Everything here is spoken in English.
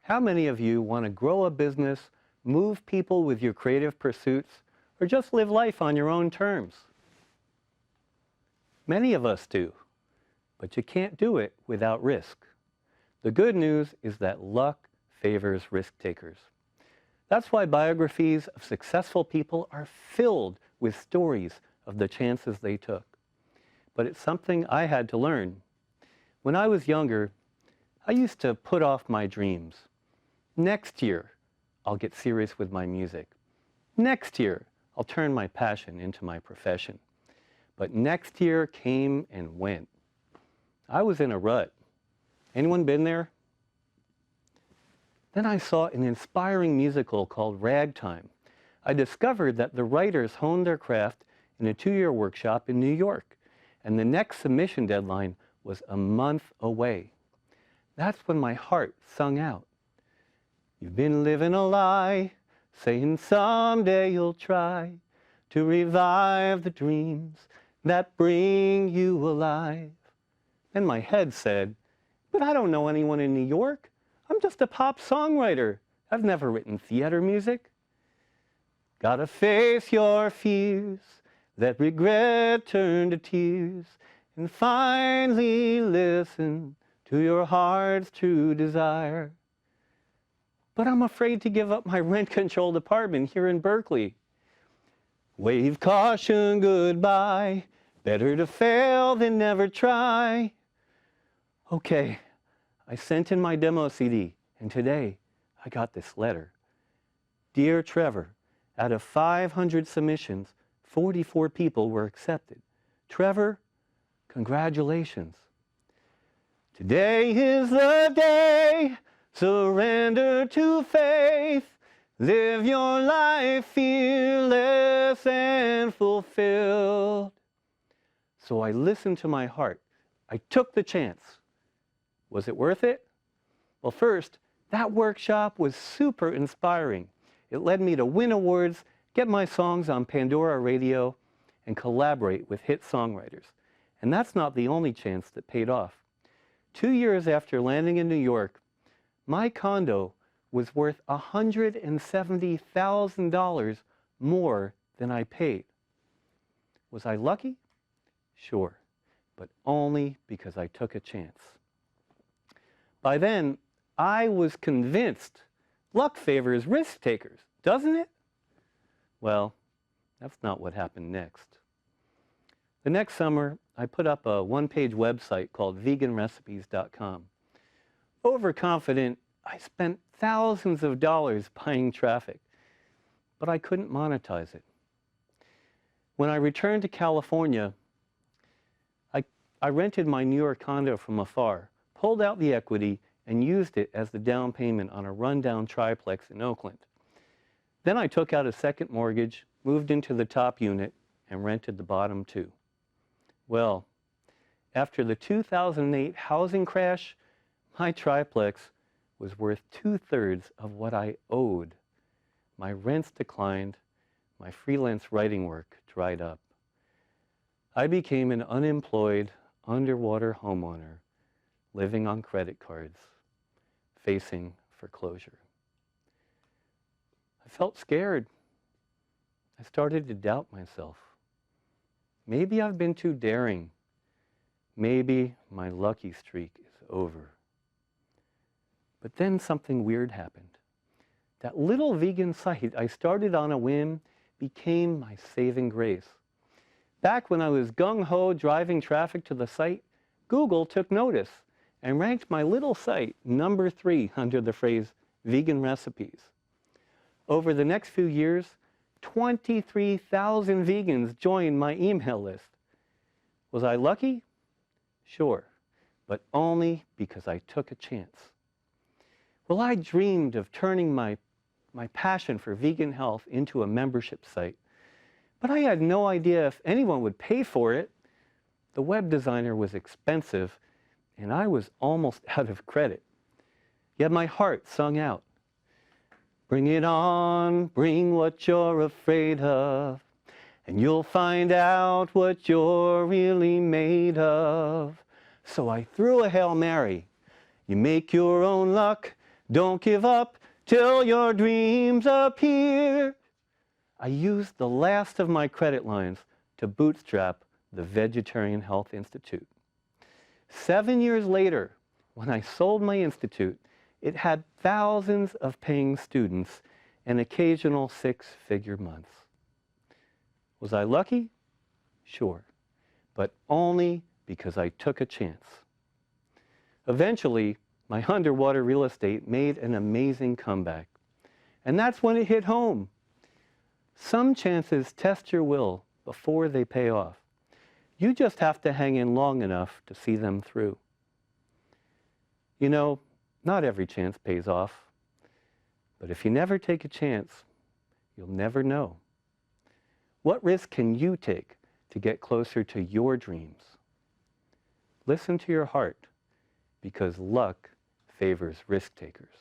How many of you want to grow a business, move people with your creative pursuits, or just live life on your own terms? Many of us do, but you can't do it without risk. The good news is that luck favors risk takers. That's why biographies of successful people are filled with stories of the chances they took. But it's something I had to learn. When I was younger, I used to put off my dreams. Next year, I'll get serious with my music. Next year, I'll turn my passion into my profession. But next year came and went. I was in a rut. Anyone been there? Then I saw an inspiring musical called Ragtime. I discovered that the writers honed their craft in a 2-year workshop in New York, and the next submission deadline was a month away. That's when my heart sung out. You've been living a lie, saying someday you'll try to revive the dreams that bring you alive. And my head said, but I don't know anyone in New York. I'm just a pop songwriter. I've never written theater music. Gotta face your fears, let regret turn to tears, and finally listen to your heart's true desire. But I'm afraid to give up my rent-controlled apartment here in Berkeley. Wave caution goodbye, better to fail than never try. Okay, I sent in my demo CD, and today I got this letter. Dear Trevor, out of 500 submissions, 44 people were accepted. Trevor, congratulations. Today is the day. Surrender to faith, live your life fearless and fulfilled. So I listened to my heart. I took the chance. Was it worth it? Well, first, that workshop was super inspiring. It led me to win awards, get my songs on Pandora Radio, and collaborate with hit songwriters. And that's not the only chance that paid off. 2 years after landing in New York, my condo was worth $170,000 more than I paid. Was I lucky? Sure, but only because I took a chance. By then, I was convinced luck favors risk takers, doesn't it? Well, that's not what happened next. The next summer, I put up a one-page website called veganrecipes.com. Overconfident, I spent thousands of dollars buying traffic, but I couldn't monetize it. When I returned to California, I rented my New York condo from afar, pulled out the equity, and used it as the down payment on a rundown triplex in Oakland. Then I took out a second mortgage, moved into the top unit, and rented the bottom two. Well, after the 2008 housing crash, my triplex was worth 2/3 of what I owed. My rents declined, my freelance writing work dried up. I became an unemployed, underwater homeowner, living on credit cards, facing foreclosure. I felt scared. I started to doubt myself. Maybe I've been too daring. Maybe my lucky streak is over. But then something weird happened. That little vegan site I started on a whim became my saving grace. Back when I was gung-ho driving traffic to the site, Google took notice and ranked my little site number 3 under the phrase vegan recipes. Over the next few years, 23,000 vegans joined my email list. Was I lucky? Sure, but only because I took a chance. Well, I dreamed of turning my passion for vegan health into a membership site, but I had no idea if anyone would pay for it. The web designer was expensive, and I was almost out of credit. Yet my heart sung out, bring it on, bring what you're afraid of, and you'll find out what you're really made of. So I threw a Hail Mary. You make your own luck, Don't give up till your dreams appear. I used the last of my credit lines to bootstrap the Vegetarian Health Institute. 7 years later, when I sold my institute, it had thousands of paying students and occasional six-figure months. Was I lucky? Sure, but only because I took a chance. Eventually, my underwater real estate made an amazing comeback. And that's when it hit home. Some chances test your will before they pay off. You just have to hang in long enough to see them through. You know, not every chance pays off. But if you never take a chance, you'll never know. What risk can you take to get closer to your dreams? Listen to your heart, because luck favors risk takers.